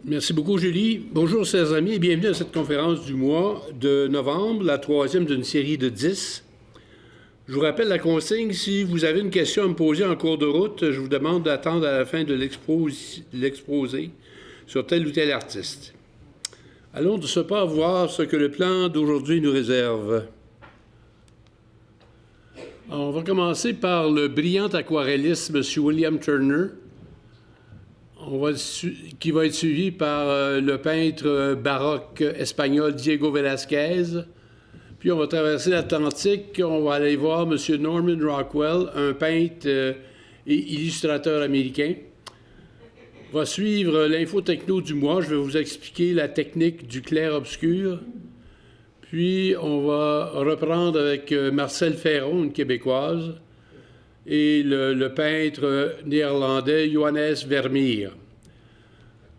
Merci beaucoup, Julie. Bonjour, chers amis, et bienvenue à cette conférence du mois de novembre, la troisième d'une série de 10. Je vous rappelle la consigne. Si vous avez une question à me poser en cours de route, je vous demande d'attendre à la fin de l'exposé sur tel ou tel artiste. Allons de ce pas voir ce que le plan d'aujourd'hui nous réserve. Alors, on va commencer par le brillant aquarelliste M. William Turner, qui va être suivi par le peintre baroque espagnol Diego Velázquez. Puis on va traverser l'Atlantique, on va aller voir M. Norman Rockwell, un peintre et illustrateur américain. Va suivre l'info-techno du mois. Je vais vous expliquer la technique du clair-obscur. Puis on va reprendre avec Marcel Ferron, une Québécoise, et le peintre néerlandais Johannes Vermeer.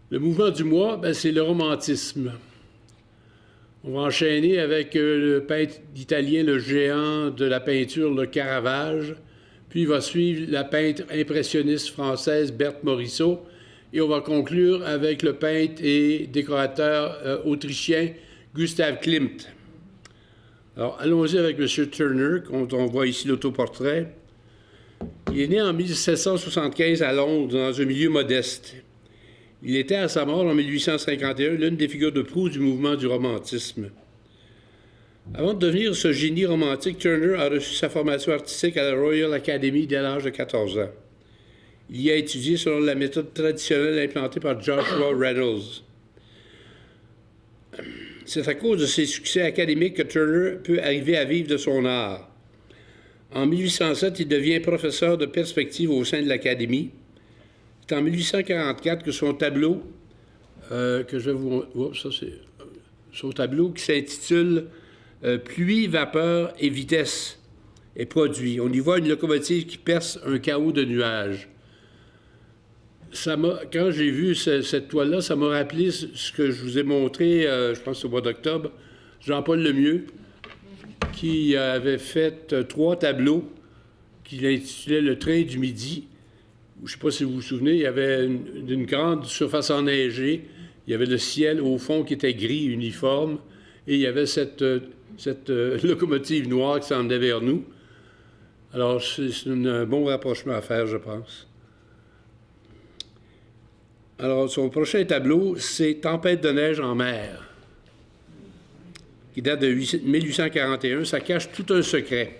Le mouvement du mois, c'est le romantisme. On va enchaîner avec le peintre italien, le géant de la peinture, le Caravage. Puis il va suivre la peintre impressionniste française Berthe Morisot. Et on va conclure avec le peintre et décorateur autrichien Gustav Klimt. Alors, allons-y avec M. Turner, quand on voit ici l'autoportrait. Il est né en 1775 à Londres, dans un milieu modeste. Il était à sa mort en 1851 l'une des figures de proue du mouvement du romantisme. Avant de devenir ce génie romantique, Turner a reçu sa formation artistique à la Royal Academy dès l'âge de 14 ans. Il y a étudié selon la méthode traditionnelle implantée par Joshua Reynolds. C'est à cause de ses succès académiques que Turner peut arriver à vivre de son art. En 1807, il devient professeur de perspective au sein de l'Académie. C'est en 1844 que son tableau, son tableau qui s'intitule Pluie, vapeur et vitesse est produit. On y voit une locomotive qui perce un chaos de nuages. Quand j'ai vu cette toile-là, ça m'a rappelé ce que je vous ai montré, je pense au mois d'octobre, Jean-Paul Lemieux, qui avait fait 3 tableaux qu'il intitulait Le train du midi. Je ne sais pas si vous vous souvenez, il y avait une grande surface enneigée, il y avait le ciel au fond qui était gris, uniforme, et il y avait cette locomotive noire qui s'en venait vers nous. Alors, c'est un bon rapprochement à faire, je pense. Alors, son prochain tableau, c'est Tempête de neige en mer, qui date de 1841. Ça cache tout un secret.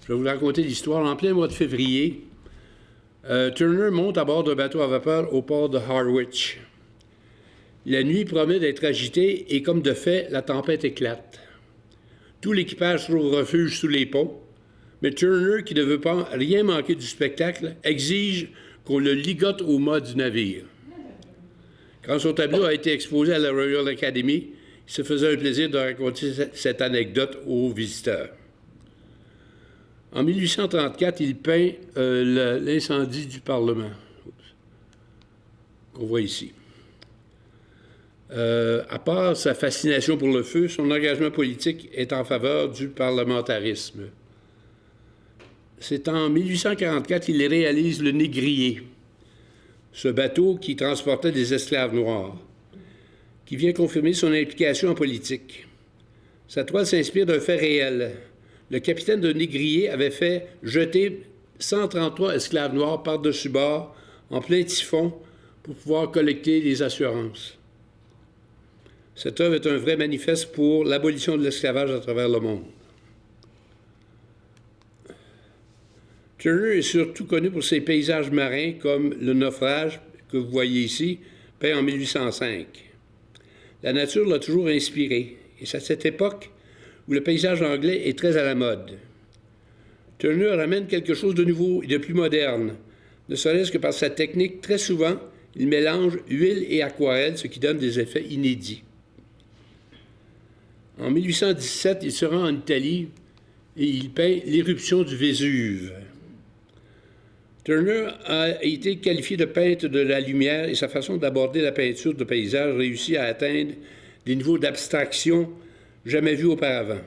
Je vais vous raconter l'histoire. En plein mois de février, Turner monte à bord d'un bateau à vapeur au port de Harwich. La nuit promet d'être agitée et, comme de fait, la tempête éclate. Tout l'équipage trouve refuge sous les ponts, mais Turner, qui ne veut pas rien manquer du spectacle, exige qu'on le ligote au mât du navire. Quand son tableau a été exposé à la Royal Academy, il se faisait un plaisir de raconter cette anecdote aux visiteurs. En 1834, il peint l'incendie du Parlement, qu'on voit ici. À part sa fascination pour le feu, son engagement politique est en faveur du parlementarisme. C'est en 1844 qu'il réalise le Négrier, ce bateau qui transportait des esclaves noirs, qui vient confirmer son implication en politique. Sa toile s'inspire d'un fait réel. Le capitaine de Négrier avait fait jeter 133 esclaves noirs par-dessus bord en plein typhon pour pouvoir collecter les assurances. Cette œuvre est un vrai manifeste pour l'abolition de l'esclavage à travers le monde. Turner est surtout connu pour ses paysages marins comme Le naufrage, que vous voyez ici, peint en 1805. La nature l'a toujours inspiré, et c'est à cette époque où le paysage anglais est très à la mode. Turner ramène quelque chose de nouveau et de plus moderne, ne serait-ce que par sa technique. Très souvent, il mélange huile et aquarelle, ce qui donne des effets inédits. En 1817, il se rend en Italie et il peint l'éruption du Vésuve. Turner a été qualifié de peintre de la lumière et sa façon d'aborder la peinture de paysage réussit à atteindre des niveaux d'abstraction jamais vus auparavant.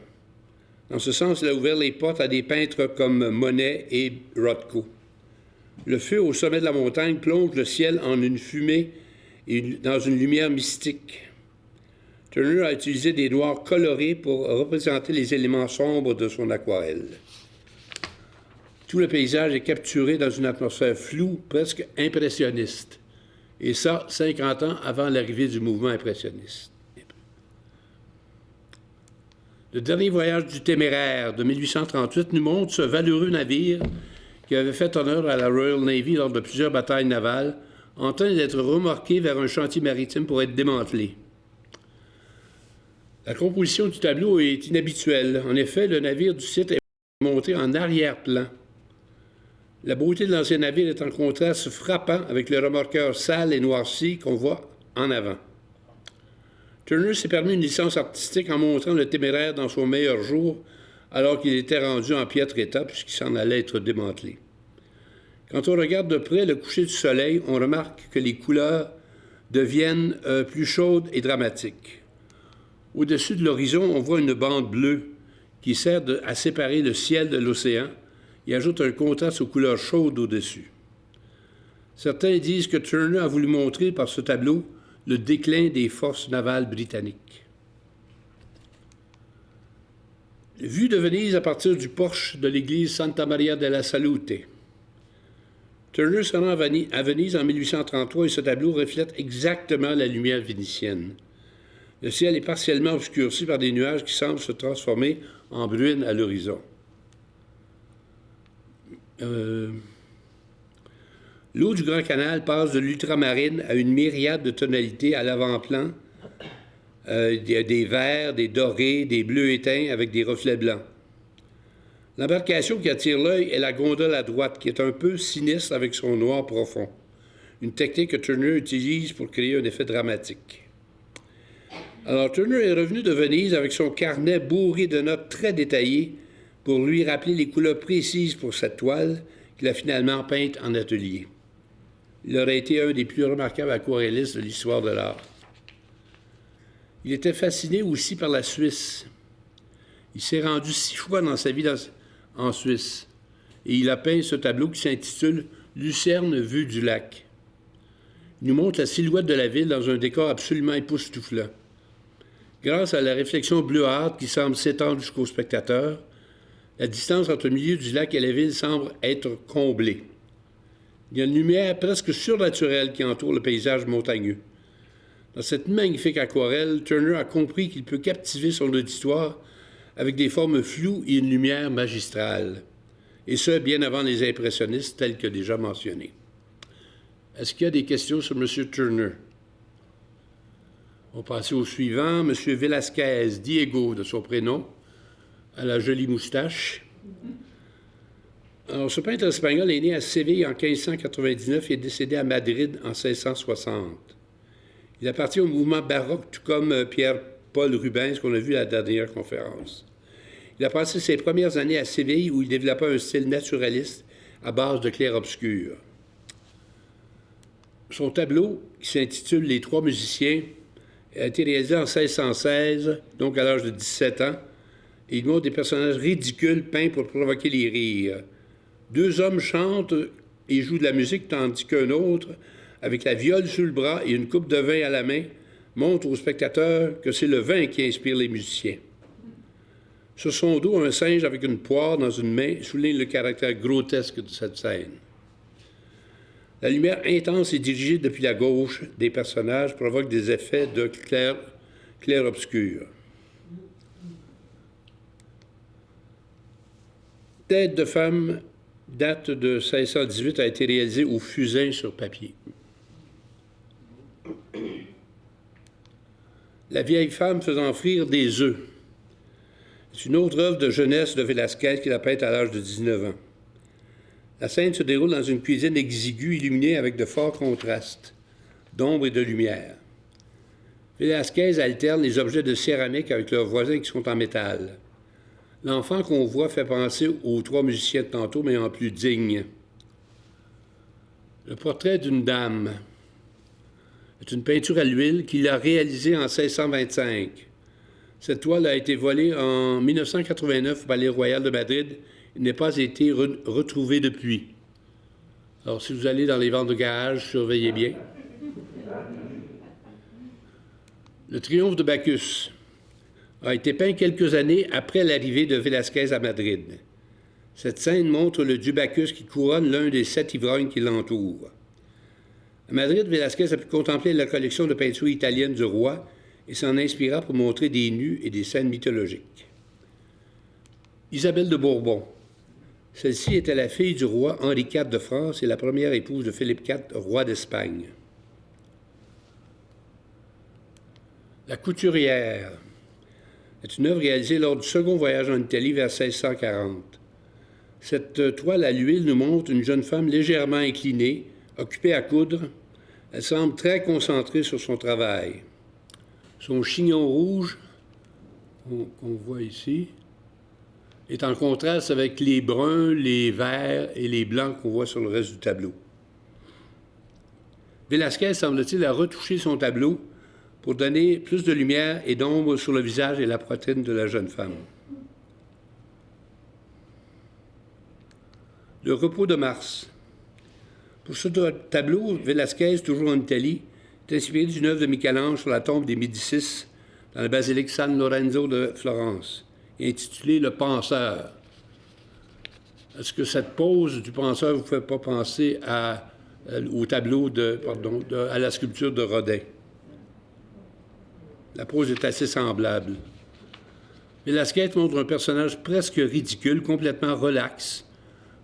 Dans ce sens, il a ouvert les portes à des peintres comme Monet et Rothko. Le feu au sommet de la montagne plonge le ciel en une fumée et dans une lumière mystique. Turner a utilisé des noirs colorés pour représenter les éléments sombres de son aquarelle. Tout le paysage est capturé dans une atmosphère floue, presque impressionniste. Et ça, 50 ans avant l'arrivée du mouvement impressionniste. Le dernier voyage du Téméraire de 1838 nous montre ce valeureux navire qui avait fait honneur à la Royal Navy lors de plusieurs batailles navales, en train d'être remorqué vers un chantier maritime pour être démantelé. La composition du tableau est inhabituelle. En effet, le navire du site est monté en arrière-plan. La beauté de l'ancien navire est en contraste frappant avec le remorqueur sale et noirci qu'on voit en avant. Turner s'est permis une licence artistique en montrant le Téméraire dans son meilleur jour, alors qu'il était rendu en piètre état puisqu'il s'en allait être démantelé. Quand on regarde de près le coucher du soleil, on remarque que les couleurs deviennent plus chaudes et dramatiques. Au-dessus de l'horizon, on voit une bande bleue qui sert à séparer le ciel de l'océan et ajoute un contraste aux couleurs chaudes au-dessus. Certains disent que Turner a voulu montrer par ce tableau le déclin des forces navales britanniques. Vue de Venise à partir du porche de l'église Santa Maria della Salute. Turner se rend à Venise en 1833 et ce tableau reflète exactement la lumière vénitienne. Le ciel est partiellement obscurci par des nuages qui semblent se transformer en bruine à l'horizon. L'eau du Grand Canal passe de l'ultramarine à une myriade de tonalités à l'avant-plan. Il y a des verts, des dorés, des bleus éteints avec des reflets blancs. L'embarcation qui attire l'œil est la gondole à droite, qui est un peu sinistre avec son noir profond. Une technique que Turner utilise pour créer un effet dramatique. Alors, Turner est revenu de Venise avec son carnet bourré de notes très détaillées pour lui rappeler les couleurs précises pour cette toile qu'il a finalement peinte en atelier. Il aurait été un des plus remarquables aquarellistes de l'histoire de l'art. Il était fasciné aussi par la Suisse. Il s'est rendu 6 fois dans sa vie en Suisse et il a peint ce tableau qui s'intitule « Lucerne vue du lac ». Il nous montre la silhouette de la ville dans un décor absolument époustouflant. Grâce à la réflexion bleuâtre qui semble s'étendre jusqu'au spectateur, la distance entre le milieu du lac et la ville semble être comblée. Il y a une lumière presque surnaturelle qui entoure le paysage montagneux. Dans cette magnifique aquarelle, Turner a compris qu'il peut captiver son auditoire avec des formes floues et une lumière magistrale. Et ce, bien avant les impressionnistes tels que déjà mentionnés. Est-ce qu'il y a des questions sur M. Turner? On va passer au suivant. M. Velázquez, Diego, de son prénom, à la jolie moustache. Alors, ce peintre espagnol est né à Séville en 1599 et est décédé à Madrid en 1660. Il appartient au mouvement baroque, tout comme Pierre-Paul Rubens, qu'on a vu à la dernière conférence. Il a passé ses premières années à Séville, où il développa un style naturaliste à base de clair-obscur. Son tableau, qui s'intitule « Les trois musiciens », a été réalisé en 1616, donc à l'âge de 17 ans, et il montre des personnages ridicules peints pour provoquer les rires. 2 hommes chantent et jouent de la musique, tandis qu'un autre, avec la viole sous le bras et une coupe de vin à la main, montre aux spectateurs que c'est le vin qui inspire les musiciens. Sur son dos, un singe avec une poire dans une main souligne le caractère grotesque de cette scène. La lumière intense et dirigée depuis la gauche des personnages provoque des effets de clair-obscur. Tête de femme date de 1618, a été réalisée au fusain sur papier. La vieille femme faisant frire des œufs. C'est une autre œuvre de jeunesse de Velázquez qu'il a peinte à l'âge de 19 ans. La scène se déroule dans une cuisine exiguë illuminée avec de forts contrastes d'ombre et de lumière. Velázquez alterne les objets de céramique avec leurs voisins qui sont en métal. L'enfant qu'on voit fait penser aux 3 musiciens de tantôt, mais en plus digne. Le portrait d'une dame est une peinture à l'huile qu'il a réalisée en 1625. Cette toile a été volée en 1989 au Palais Royal de Madrid. Il n'a pas été retrouvé depuis. Alors, si vous allez dans les ventes de garage, surveillez bien. Le triomphe de Bacchus a été peint quelques années après l'arrivée de Velázquez à Madrid. Cette scène montre le dieu Bacchus qui couronne l'un des 7 ivrognes qui l'entourent. À Madrid, Velázquez a pu contempler la collection de peintures italiennes du roi et s'en inspira pour montrer des nus et des scènes mythologiques. Isabelle de Bourbon. Celle-ci était la fille du roi Henri IV de France et la première épouse de Philippe IV, roi d'Espagne. La couturière est une œuvre réalisée lors du second voyage en Italie vers 1640. Cette toile à l'huile nous montre une jeune femme légèrement inclinée, occupée à coudre. Elle semble très concentrée sur son travail. Son chignon rouge, qu'on voit ici, est en contraste avec les bruns, les verts et les blancs qu'on voit sur le reste du tableau. Velázquez, semble-t-il, a retouché son tableau pour donner plus de lumière et d'ombre sur le visage et la poitrine de la jeune femme. Le repos de Mars. Pour ce tableau, Velázquez, toujours en Italie, est inspiré d'une œuvre de Michel-Ange sur la tombe des Médicis dans la basilique San Lorenzo de Florence, intitulée « Le penseur ». Est-ce que cette pose du penseur ne vous fait pas penser au tableau à la sculpture de Rodin? La pose est assez semblable. Velázquez montre un personnage presque ridicule, complètement relax,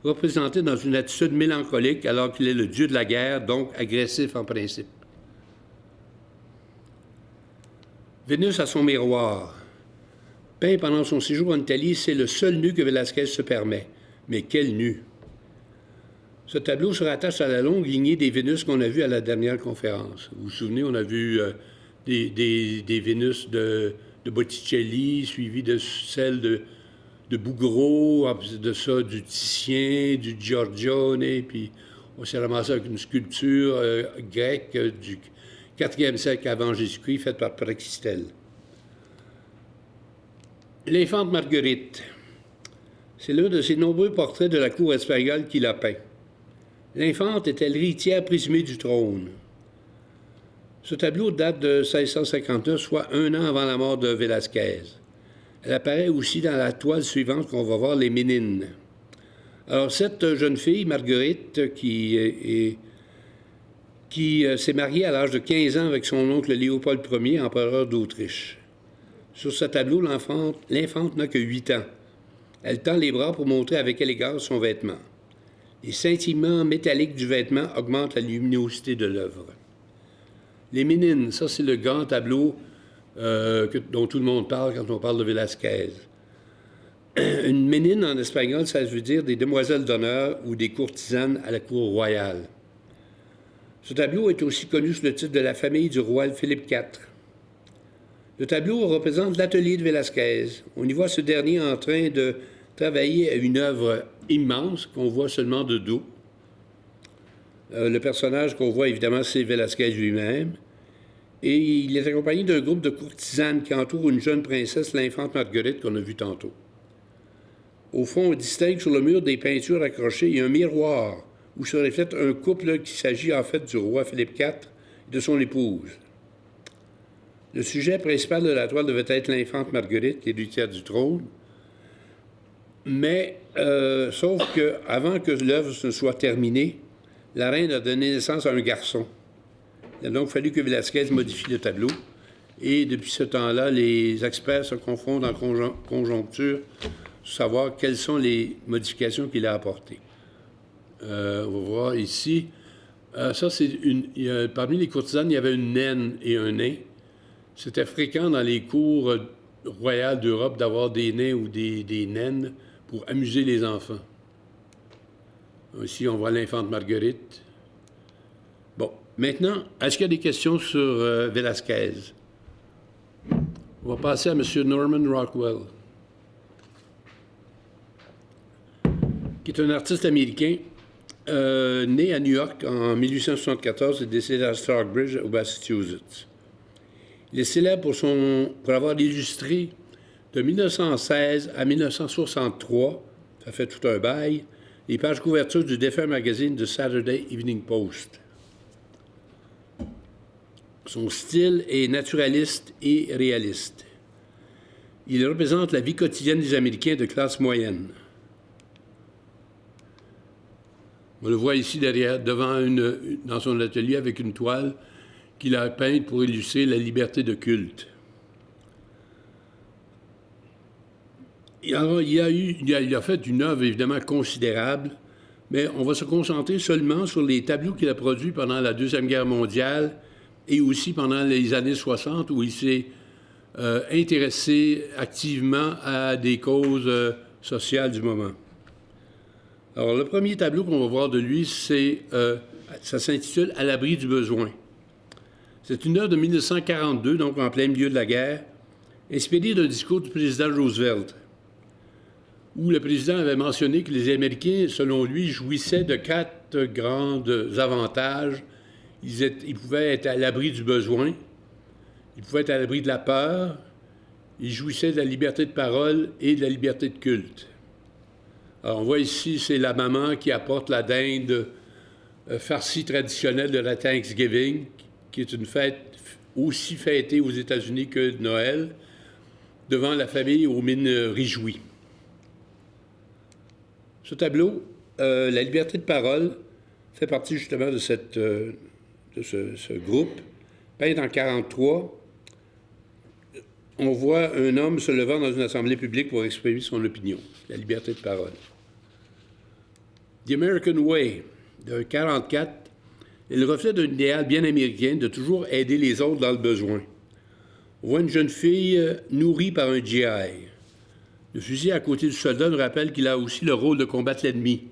représenté dans une attitude mélancolique alors qu'il est le dieu de la guerre, donc agressif en principe. Vénus à son miroir. Peint pendant son séjour en Italie, c'est le seul nu que Velázquez se permet. Mais quel nu! Ce tableau se rattache à la longue lignée des Vénus qu'on a vues à la dernière conférence. Vous vous souvenez, on a vu des Vénus de Botticelli, suivies de celles de Bouguereau, de ça du Titien, du Giorgione, puis on s'est ramassé avec une sculpture grecque du 4e siècle avant Jésus-Christ, faite par Praxitèle. L'infante Marguerite. C'est l'un de ses nombreux portraits de la cour espagnole qu'il a peint. L'infante était l'héritière présumée du trône. Ce tableau date de 1659, soit 1 an avant la mort de Velázquez. Elle apparaît aussi dans la toile suivante qu'on va voir, les Ménines. Alors, cette jeune fille, Marguerite, qui s'est mariée à l'âge de 15 ans avec son oncle Léopold Ier, empereur d'Autriche. Sur ce tableau, l'infante n'a que 8 ans. Elle tend les bras pour montrer avec élégance son vêtement. Les scintillements métalliques du vêtement augmentent la luminosité de l'œuvre. Les Ménines, ça c'est le grand tableau dont tout le monde parle quand on parle de Velázquez. Une ménine en espagnol, ça veut dire des demoiselles d'honneur ou des courtisanes à la cour royale. Ce tableau est aussi connu sous le titre de la famille du roi Philippe IV. Le tableau représente l'atelier de Velázquez. On y voit ce dernier en train de travailler à une œuvre immense qu'on voit seulement de dos. Le personnage qu'on voit, évidemment, c'est Velázquez lui-même. Et il est accompagné d'un groupe de courtisanes qui entourent une jeune princesse, l'infante Marguerite, qu'on a vue tantôt. Au fond, on distingue sur le mur des peintures accrochées et un miroir où se reflète un couple qui s'agit en fait du roi Philippe IV et de son épouse. Le sujet principal de la toile devait être l'infante Marguerite, l'héritière du trône. Mais, sauf qu'avant que l'œuvre ne soit terminée, la reine a donné naissance à un garçon. Il a donc fallu que Velázquez modifie le tableau. Et depuis ce temps-là, les experts se confondent en conjoncture pour savoir quelles sont les modifications qu'il a apportées. On va voir ici. Ça, c'est parmi les courtisanes, il y avait une naine et un nain. C'était fréquent dans les cours royales d'Europe d'avoir des nains ou des naines pour amuser les enfants. Ici, on voit l'infante Marguerite. Bon, maintenant, est-ce qu'il y a des questions sur Velázquez? On va passer à M. Norman Rockwell, qui est un artiste américain né à New York en 1874 et décédé à Stockbridge, au Massachusetts. Il est célèbre pour avoir illustré de 1916 à 1963, ça fait tout un bail, les pages couvertures du défunt magazine de Saturday Evening Post. Son style est naturaliste et réaliste. Il représente la vie quotidienne des Américains de classe moyenne. On le voit ici derrière, dans son atelier avec une toile qu'il a peinte pour illustrer la liberté de culte. Il a fait une œuvre évidemment considérable, mais on va se concentrer seulement sur les tableaux qu'il a produits pendant la Deuxième Guerre mondiale et aussi pendant les années 60, où il s'est intéressé activement à des causes sociales du moment. Alors, le premier tableau qu'on va voir de lui, ça s'intitule « À l'abri du besoin ». C'est une œuvre de 1942, donc en plein milieu de la guerre, inspirée d'un discours du président Roosevelt, où le président avait mentionné que les Américains, selon lui, jouissaient de 4 grands avantages. Ils pouvaient être à l'abri du besoin, ils pouvaient être à l'abri de la peur, ils jouissaient de la liberté de parole et de la liberté de culte. Alors, on voit ici, c'est la maman qui apporte la dinde farcie traditionnelle de la Thanksgiving, qui est une fête aussi fêtée aux États-Unis que Noël, devant la famille aux mines réjouies. Ce tableau, la liberté de parole, fait partie justement de ce groupe. Peint en 1943, on voit un homme se levant dans une assemblée publique pour exprimer son opinion, la liberté de parole. The American Way, de 1944, est le reflet d'un idéal bien américain de toujours aider les autres dans le besoin. On voit une jeune fille nourrie par un GI. Le fusil à côté du soldat nous rappelle qu'il a aussi le rôle de combattre l'ennemi.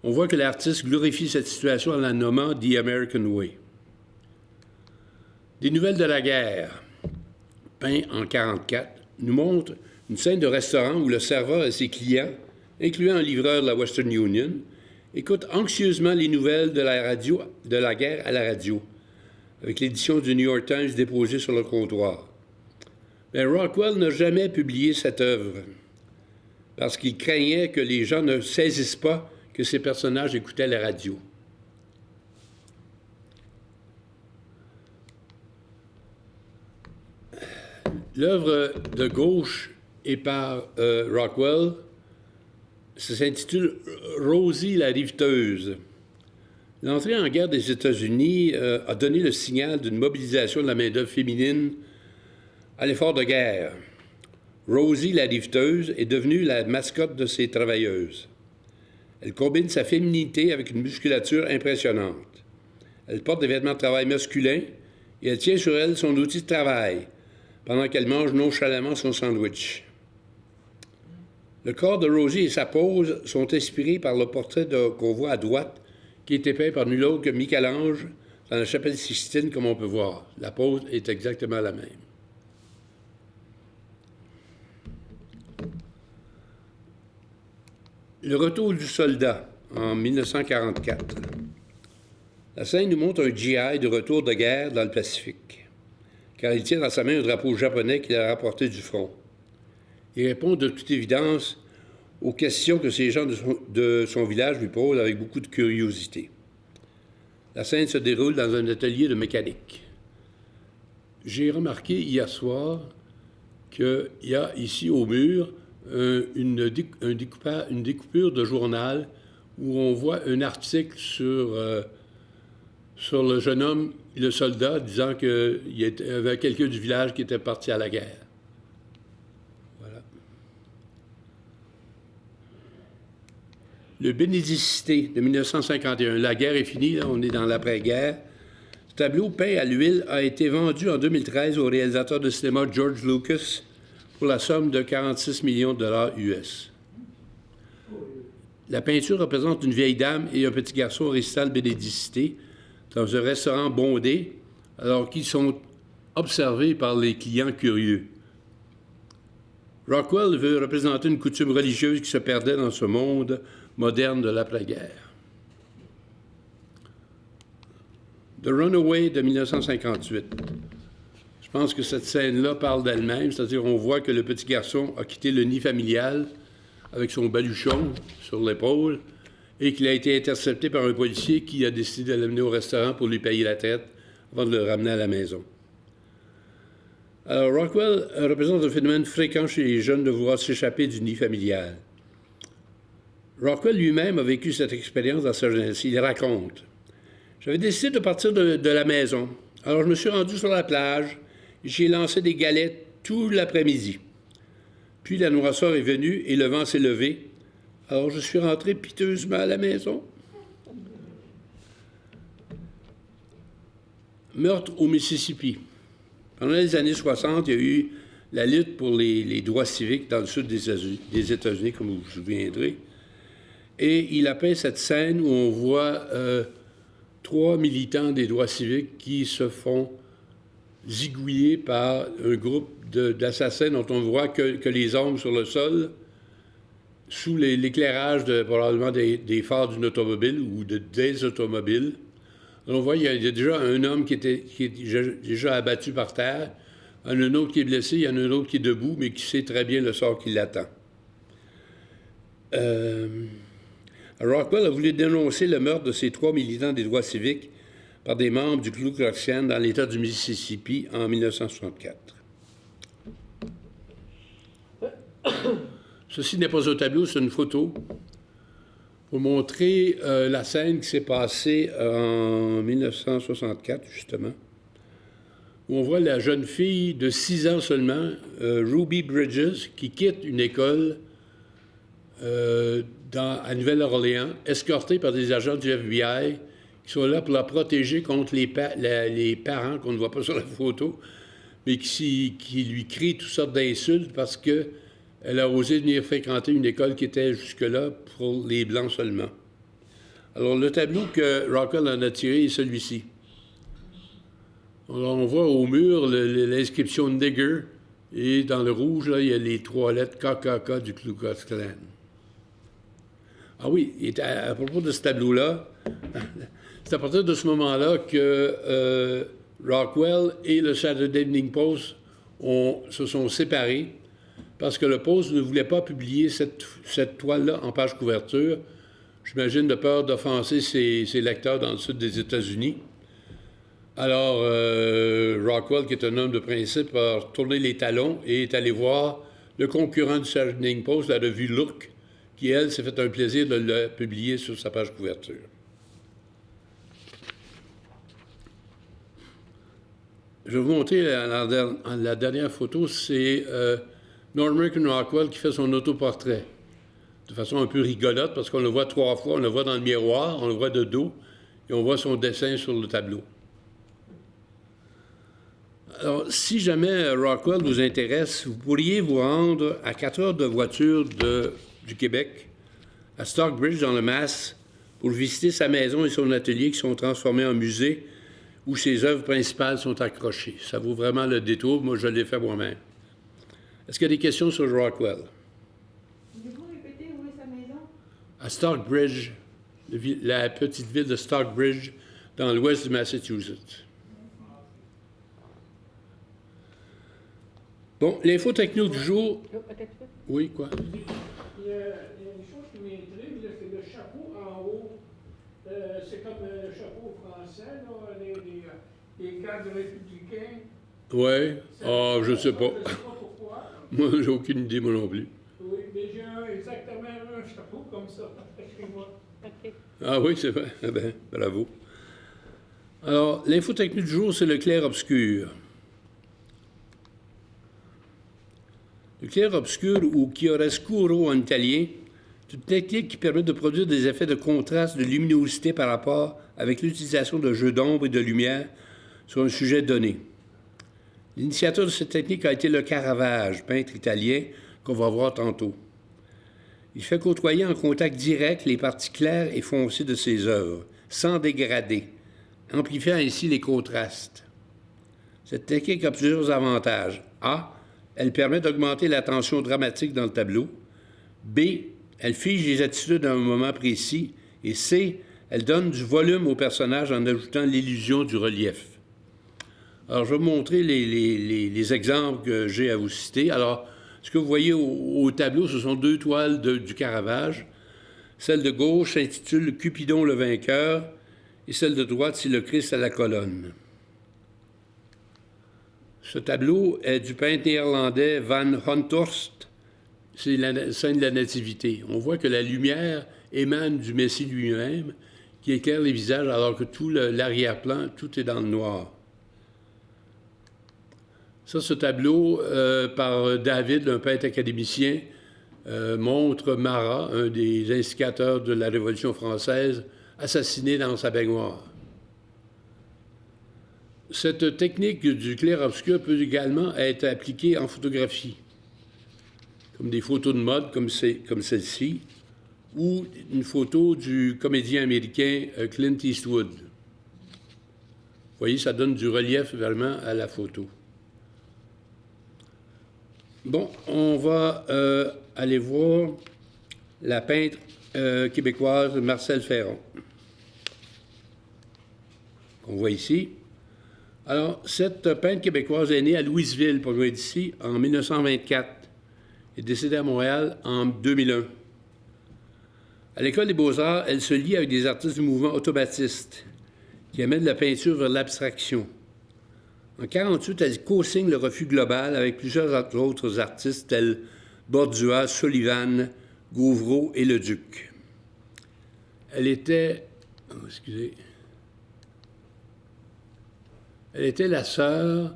On voit que l'artiste glorifie cette situation en la nommant « The American Way ». Des nouvelles de la guerre, peint en 1944, nous montrent une scène de restaurant où le serveur et ses clients, incluant un livreur de la Western Union, écoutent anxieusement les nouvelles de la guerre à la radio, avec l'édition du New York Times déposée sur le comptoir. Mais Rockwell n'a jamais publié cette œuvre parce qu'il craignait que les gens ne saisissent pas que ces personnages écoutaient la radio. L'œuvre de gauche est par Rockwell. Ça s'intitule « Rosie la riveteuse ». L'entrée en guerre des États-Unis a donné le signal d'une mobilisation de la main-d'œuvre féminine à l'effort de guerre. Rosie la riveteuse est devenue la mascotte de ces travailleuses. Elle combine sa féminité avec une musculature impressionnante. Elle porte des vêtements de travail masculins et elle tient sur elle son outil de travail pendant qu'elle mange nonchalamment son sandwich. Le corps de Rosie et sa pose sont inspirés par le portrait qu'on voit à droite, qui a été peint par nul autre que Michel-Ange dans la chapelle Sixtine, comme on peut voir. La pose est exactement la même. Le retour du soldat, en 1944. La scène nous montre un GI de retour de guerre dans le Pacifique, car il tient dans sa main un drapeau japonais qu'il a rapporté du front. Il répond de toute évidence aux questions que ces gens de son village lui posent avec beaucoup de curiosité. La scène se déroule dans un atelier de mécanique. J'ai remarqué hier soir qu'il y a ici au mur une découpure de journal où on voit un article sur le jeune homme, le soldat, disant qu'il y avait quelqu'un du village qui était parti à la guerre. Voilà. Le Bénédicité de 1951. La guerre est finie, là, on est dans l'après-guerre. Ce tableau peint à l'huile a été vendu en 2013 au réalisateur de cinéma George Lucas pour la somme de 46 millions de dollars US. La peinture représente une vieille dame et un petit garçon récitant le Bénédicité dans un restaurant bondé, alors qu'ils sont observés par les clients curieux. Rockwell veut représenter une coutume religieuse qui se perdait dans ce monde moderne de l'après-guerre. The Runaway de 1958. Je pense que cette scène-là parle d'elle-même, c'est-à-dire on voit que le petit garçon a quitté le nid familial avec son baluchon sur l'épaule et qu'il a été intercepté par un policier qui a décidé de l'amener au restaurant pour lui payer la traite avant de le ramener à la maison. Alors, Rockwell représente un phénomène fréquent chez les jeunes de vouloir s'échapper du nid familial. Rockwell lui-même a vécu cette expérience dans sa jeunesse. Il raconte. J'avais décidé de partir de la maison. Alors, je me suis rendu sur la plage et j'ai lancé des galettes tout l'après-midi. Puis la noirceur est venue et le vent s'est levé. Alors, je suis rentré piteusement à la maison. Meurtre au Mississippi. Pendant les années 60, il y a eu la lutte pour les droits civiques dans le sud des États-Unis, comme vous vous souviendrez. Et il a peint cette scène où on voit 3 militants des droits civiques qui se font zigouiller par un groupe d'assassins dont on voit que les hommes sur le sol, sous l'éclairage probablement des phares d'une automobile ou des automobiles. On voit qu'il y a déjà un homme qui est déjà abattu par terre, un autre qui est blessé, il y en a un autre qui est debout, mais qui sait très bien le sort qui l'attend. Rockwell a voulu dénoncer le meurtre de ces 3 militants des droits civiques par des membres du Ku Klux Klan dans l'État du Mississippi en 1964. Ceci n'est pas un tableau, c'est une photo pour montrer la scène qui s'est passée en 1964, justement, où on voit la jeune fille de 6 ans seulement, Ruby Bridges, qui quitte une école à Nouvelle-Orléans, escortée par des agents du FBI qui sont là pour la protéger contre les parents qu'on ne voit pas sur la photo, mais qui lui crient toutes sortes d'insultes parce qu'elle a osé venir fréquenter une école qui était jusque-là pour les Blancs seulement. Alors, le tableau que Rockwell en a tiré est celui-ci. Alors, on voit au mur l'inscription « Nigger » et dans le rouge, là, il y a les 3 lettres KKK du Ku Klux Klan. Ah oui, à propos de ce tableau-là, c'est à partir de ce moment-là que Rockwell et le Saturday Evening Post se sont séparés parce que le Post ne voulait pas publier cette toile-là en page couverture, j'imagine de peur d'offenser ses lecteurs dans le sud des États-Unis. Alors, Rockwell, qui est un homme de principe, a tourné les talons et est allé voir le concurrent du Saturday Evening Post, la revue Look, qui, elle, s'est fait un plaisir de le publier sur sa page couverture. Je vais vous montrer la dernière photo, c'est Norman Rockwell qui fait son autoportrait. De façon un peu rigolote, parce qu'on le voit 3 fois, on le voit dans le miroir, on le voit de dos, et on voit son dessin sur le tableau. Alors, si jamais Rockwell vous intéresse, vous pourriez vous rendre à 4 heures de voiture du Québec, à Stockbridge, dans le Mass, pour visiter sa maison et son atelier qui sont transformés en musée où ses œuvres principales sont accrochées. Ça vaut vraiment le détour. Moi, je l'ai fait moi-même. Est-ce qu'il y a des questions sur Rockwell? Pouvez-vous répéter où est sa maison? À Stockbridge, la petite ville de Stockbridge, dans l'ouest du Massachusetts. Bon, l'info techno du jour... Oui, quoi? Il y a une chose qui m'intrigue, c'est le chapeau en haut. C'est comme le chapeau français, là, les cadres républicains. Oui. Ah, je ne sais pas. Je ne sais pas pourquoi. Moi, j'ai aucune idée, moi non plus. Oui, mais j'ai exactement un chapeau comme ça chez moi. OK. Ah oui, c'est vrai. Eh bien, bravo. Alors, l'info technique du jour, c'est le clair-obscur. Le clair-obscur, ou chiaroscuro en italien, c'est une technique qui permet de produire des effets de contraste de luminosité par rapport avec l'utilisation de jeux d'ombre et de lumière sur un sujet donné. L'initiateur de cette technique a été le Caravage, peintre italien, qu'on va voir tantôt. Il fait côtoyer en contact direct les parties claires et foncées de ses œuvres, sans dégrader, amplifiant ainsi les contrastes. Cette technique a plusieurs avantages. A. Elle permet d'augmenter la tension dramatique dans le tableau. B. Elle fige les attitudes à un moment précis. Et C. Elle donne du volume au personnage en ajoutant l'illusion du relief. Alors, je vais vous montrer les exemples que j'ai à vous citer. Alors, ce que vous voyez au tableau, ce sont 2 toiles du Caravage. Celle de gauche s'intitule « Cupidon le vainqueur » et celle de droite, c'est « Le Christ à la colonne ». Ce tableau est du peintre néerlandais Van Honthorst. C'est la scène de la Nativité. On voit que la lumière émane du Messie lui-même, qui éclaire les visages, alors que tout l'arrière-plan, tout est dans le noir. Ça, ce tableau par David, un peintre académicien, montre Marat, un des instigateurs de la Révolution française, assassiné dans sa baignoire. Cette technique du clair-obscur peut également être appliquée en photographie, comme des photos de mode comme celle-ci, ou une photo du comédien américain Clint Eastwood. Vous voyez, ça donne du relief vraiment à la photo. Bon, on va aller voir la peintre québécoise Marcelle Ferron, qu'on voit ici. Alors, cette peintre québécoise est née à Louisville, pas loin d'ici, en 1924 et décédée à Montréal en 2001. À l'École des Beaux-Arts, elle se lie avec des artistes du mouvement automatiste qui amènent la peinture vers l'abstraction. En 1948, elle co-signe le Refus global avec plusieurs autres artistes tels Bordua, Sullivan, Gauvreau et Leduc. Elle était... Elle était la sœur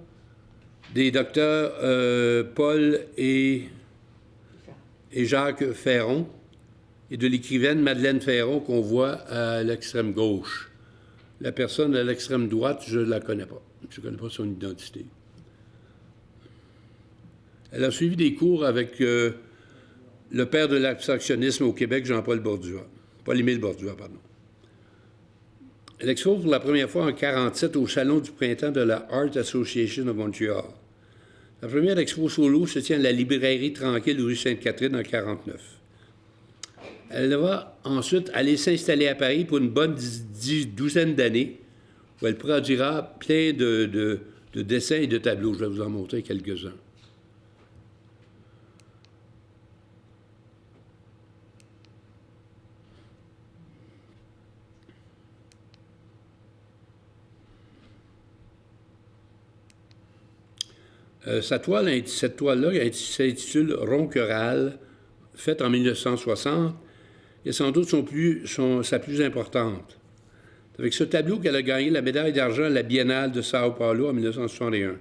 des docteurs Paul et Jacques Ferron et de l'écrivaine Madeleine Ferron qu'on voit à l'extrême gauche. La personne à l'extrême droite, je ne la connais pas. Je ne connais pas son identité. Elle a suivi des cours avec le père de l'abstractionnisme au Québec, Jean-Paul Bordua. Paul-Émile Bordua, pardon. Elle expose pour la première fois en 1947 au Salon du printemps de la Art Association of Montreal. La première expo solo se tient à la librairie tranquille rue Sainte-Catherine en 1949. Elle va ensuite aller s'installer à Paris pour une bonne douzaine d'années, où elle produira plein de dessins et de tableaux. Je vais vous en montrer quelques-uns. Cette toile-là s'intitule Ronquerolles, faite en 1960, est sans doute sa plus importante. C'est avec ce tableau qu'elle a gagné la médaille d'argent à la Biennale de Sao Paulo en 1961. Elle